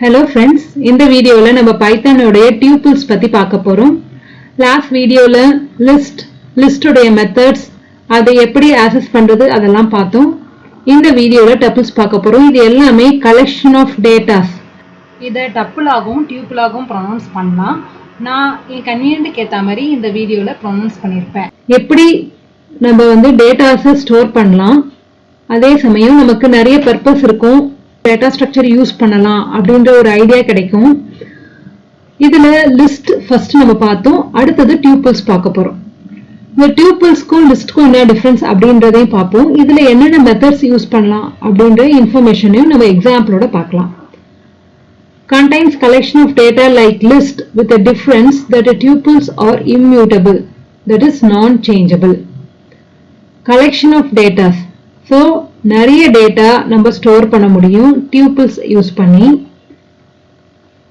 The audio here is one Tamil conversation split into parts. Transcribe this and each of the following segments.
Hello friends, இந்த வீடியோல நம்ம பைத்தான் உடைய tuples பத்தி பார்க்க போறோம். லாஸ்ட் வீடியோல லிஸ்ட் உடைய மெத்தட்ஸ் அதை எப்படி ஆக்சஸ் பண்றது அதெல்லாம் பார்த்தோம். இந்த வீடியோல டப்பிள்ஸ் பார்க்க போறோம். இது எல்லாமே கலெக்ஷன் ஆஃப் டேட்டாஸ். இதை டப்பிள் ஆகவும் டியூப்பிள் ஆகவும் ப்ரொனவுன்ஸ் பண்ணலாம். நான் என் கன்வீனியன்ட்க்கு ஏற்ற மாதிரி இந்த வீடியோல ப்ரொனவுன்ஸ் பண்ணியிருப்பேன். எப்படி நம்ம டேட்டாஸை ஸ்டோர் பண்ணலாம், அதே சமயம் நமக்கு நிறைய பர்பஸ் இருக்கும், டேட்டா ஸ்ட்ரக்சர் யூஸ் பண்ணலாம் அப்படின்ற ஒரு ஐடியா கிடைக்கும். இதுல லிஸ்ட் ஃபர்ஸ்ட் நம்ம பார்த்தோம். அடுத்தது டியூபிள்ஸ் பார்க்க போறோம். இந்த டியூபிள்ஸ்க்கும் லிஸ்ட்க்கும் என்ன டிஃபரன்ஸ் அப்படின்றதையும் பார்ப்போம். இதுல என்னென்ன மெத்தட்ஸ் யூஸ் பண்ணலாம் அப்படின்ற இன்ஃபர்மேஷனையும் நம்ம எக்ஸாம்பிளோட பார்க்கலாம். Contains collection of data like list with a difference that the tuples are immutable, that is non-changeable. Collection of data. So நிறைய டேட்டா நம்ம ஸ்டோர் பண்ண முடியும் டியூபிள்ஸ் யூஸ் பண்ணி.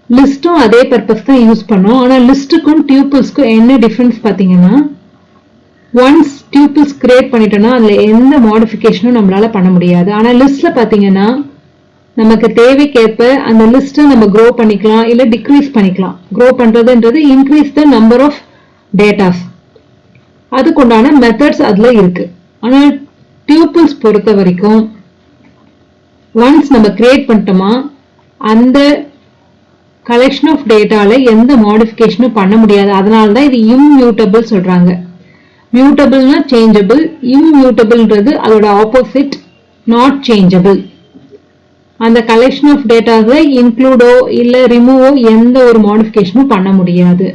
லிஸ்டும் அதே பர்பஸ் தான் யூஸ் பண்ணோம். ஆனால் லிஸ்ட்டுக்கும் டியூபிள்ஸ்க்கும் என்ன டிஃபரன்ஸ் பார்த்தீங்கன்னா, ஒன்ஸ் டியூபிள்ஸ் கிரியேட் பண்ணிட்டோம்னா அதில் எந்த மாடிஃபிகேஷனும் நம்மளால பண்ண முடியாது. ஆனால் லிஸ்ட்ல பார்த்தீங்கன்னா நமக்கு தேவைக்கேற்ப அந்த லிஸ்ட்டை நம்ம க்ரோ பண்ணிக்கலாம், இல்லை டிக்ரீஸ் பண்ணிக்கலாம். க்ரோ பண்றதுன்றது increase the number of datas, அதுக்குண்டான மெத்தட்ஸ் அதுல இருக்கு. ஆனால் டியூபிள்ஸ் பொறுத்த வரைக்கும் ஒன்ஸ் நம்ம கிரியேட் பண்ணிட்டோமா அந்த கலெக்ஷன் ஆஃப் டேட்டால எந்த மாடிஃபிகேஷனும் பண்ண முடியாது. அதனால தான் இது இம்மியூட்டபிள் சொல்றாங்க. மியூட்டபிள்னா சேஞ்சபிள், இம்மியூட்டபிள்ன்றது அதோட ஆப்போசிட், நாட் சேஞ்சபிள். அந்த கலெக்ஷன் ஆஃப் டேட்டாஸை இன்க்ளூடோ இல்லை ரிமூவோ எந்த ஒரு மாடிஃபிகேஷனும் பண்ண முடியாது.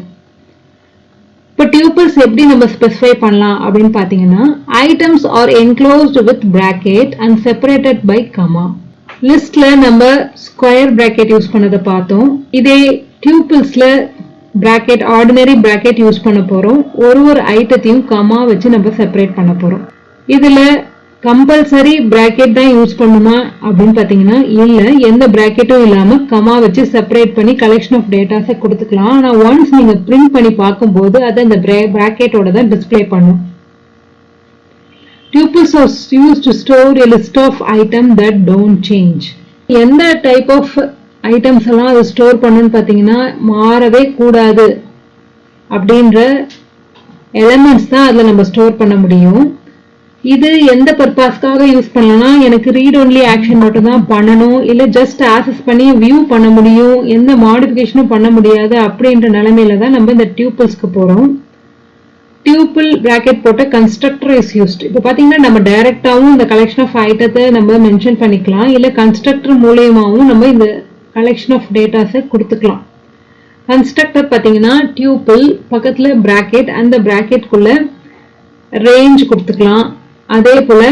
இப்போ டியூபிள்ஸ் எப்படி நம்ம ஸ்பெசிஃபை பண்ணலாம் அப்படின்னு பார்த்தீங்கன்னா, items are enclosed with bracket and separated by comma. லிஸ்ட்ல நம்ம ஸ்கொயர் பிராக்கெட் யூஸ் பண்ணதை பார்த்தோம். இதே டியூபிள்ஸ்ல பிராக்கெட், ஆர்டினரி பிராக்கெட் யூஸ் பண்ண போறோம். ஒரு ஐட்டத்தையும் கமா வச்சு நம்ம செப்பரேட் பண்ண போறோம். இதுல கம்பல்சரி பிராக்கெட் தான் யூஸ் பண்ணுமா அப்படின்னு பாத்தீங்கன்னா இல்ல, எந்த பிராக்கெட்டும் இல்லாம கமா வச்சு செப்பரேட் பண்ணி கலெக்ஷன் ஆஃப் டேட்டாஸை கொடுத்துக்கலாம். ஆனா ஒன்ஸ் நீங்க பிரிண்ட் பண்ணி பார்க்கும்போது அதை அந்த பிராக்கெட்டோட தான் டிஸ்பிளே பண்ணும். Tuples are used to store a list of items that don't change. எந்த டைப் ஆஃப் ஐட்டம்ஸ் எல்லாம் அதை ஸ்டோர் பண்ணணும்னு பாத்தீங்கன்னா, மாறவே கூடாது அப்படின்ற எலிமெண்ட்ஸ் தான் அதுல நம்ம ஸ்டோர் பண்ண முடியும். இது எந்த பர்பஸ்க்காக யூஸ் பண்ணலாம், எனக்கு ரீட் ஒன்லி ஆக்ஷன் மட்டும் தான் பண்ணணும், இல்லை ஜஸ்ட் ஆக்சஸ் பண்ணி வியூ பண்ண முடியும், எந்த மாடிஃபிகேஷனும் பண்ண முடியாது அப்படின்ற நிலைமையில தான் நம்ம இந்த டியூபிள்ஸ்க்கு போறோம். டியூபிள் பிராக்கெட் போட்ட கன்ஸ்ட்ரக்டர் இஸ் யூஸ்ட். இப்போ பார்த்தீங்கன்னா நம்ம டைரக்டாகவும் இந்த கலெக்ஷன் ஆஃப் ஐட்டத்தை நம்ம மென்ஷன் பண்ணிக்கலாம், இல்லை கன்ஸ்ட்ரக்டர் மூலியமாகவும் நம்ம இந்த கலெக்ஷன் ஆஃப் டேட்டாஸை கொடுத்துக்கலாம். கன்ஸ்ட்ரக்டர் பார்த்தீங்கன்னா டியூபிள் பக்கத்தில் பிராக்கெட், அந்த பிராக்கெட்குள்ள ரேஞ்ச் கொடுத்துக்கலாம். அதே போல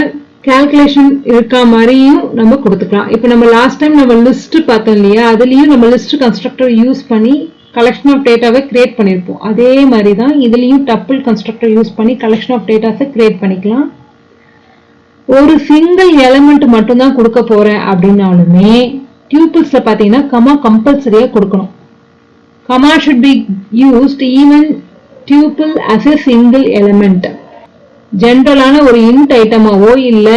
கால்குலேஷன் இருக்கா மாதிரியும் நம்ம கொடுத்துக்கலாம். இப்போ நம்ம லாஸ்ட் டைம் நம்ம லிஸ்ட் பார்த்தோம் இல்லையா, அதுலயும் நம்ம லிஸ்ட் கன்ஸ்ட்ரக்டர் யூஸ் பண்ணி கலெக்ஷன் ஆஃப் டேட்டாவை கிரியேட் பண்ணியிருப்போம். அதே மாதிரி தான் இதுலயும் டப்பிள் கன்ஸ்ட்ரக்டர் யூஸ் பண்ணி கலெக்ஷன் ஆஃப் டேட்டாஸை கிரியேட் பண்ணிக்கலாம். ஒரு சிங்கிள் எலிமெண்ட் மட்டும் தான் கொடுக்க போறேன் அப்படின்னாலுமே டியூபிள்ஸ்ல பாத்தீங்கன்னா கமா கம்பல்சரியா கொடுக்கணும். Comma should be used even tuple as a single element. ஜென்ரலான ஒரு இன்ட் ஐட்டமாவோ இல்ல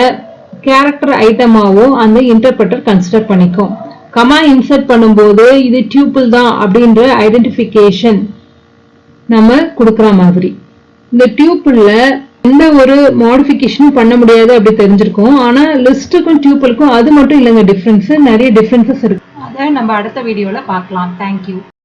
கேரக்டர் ஐட்டமாவோ அந்த இன்டர்பிரட்டர் கன்சிடர் பண்ணிக்கும். கமா இன்சர்ட் பண்ணும்போது இது டியூபிள் தான் அப்படின்ற ஐடென்டிபிகேஷன் நம்ம கொடுக்குற மாதிரி. இந்த டியூபிள்ல எந்த ஒரு மாடிஃபிகேஷனும் பண்ண முடியாது அப்படி தெரிஞ்சிருக்கும். ஆனா லிஸ்ட்டுக்கும் டியூபிளுக்கும் அது மட்டும் இல்லைங்க டிஃபரன்ஸ், நிறைய டிஃபரன்சஸ் இருக்கு. அதை நம்ம அடுத்த வீடியோல பார்க்கலாம். தேங்க்யூ.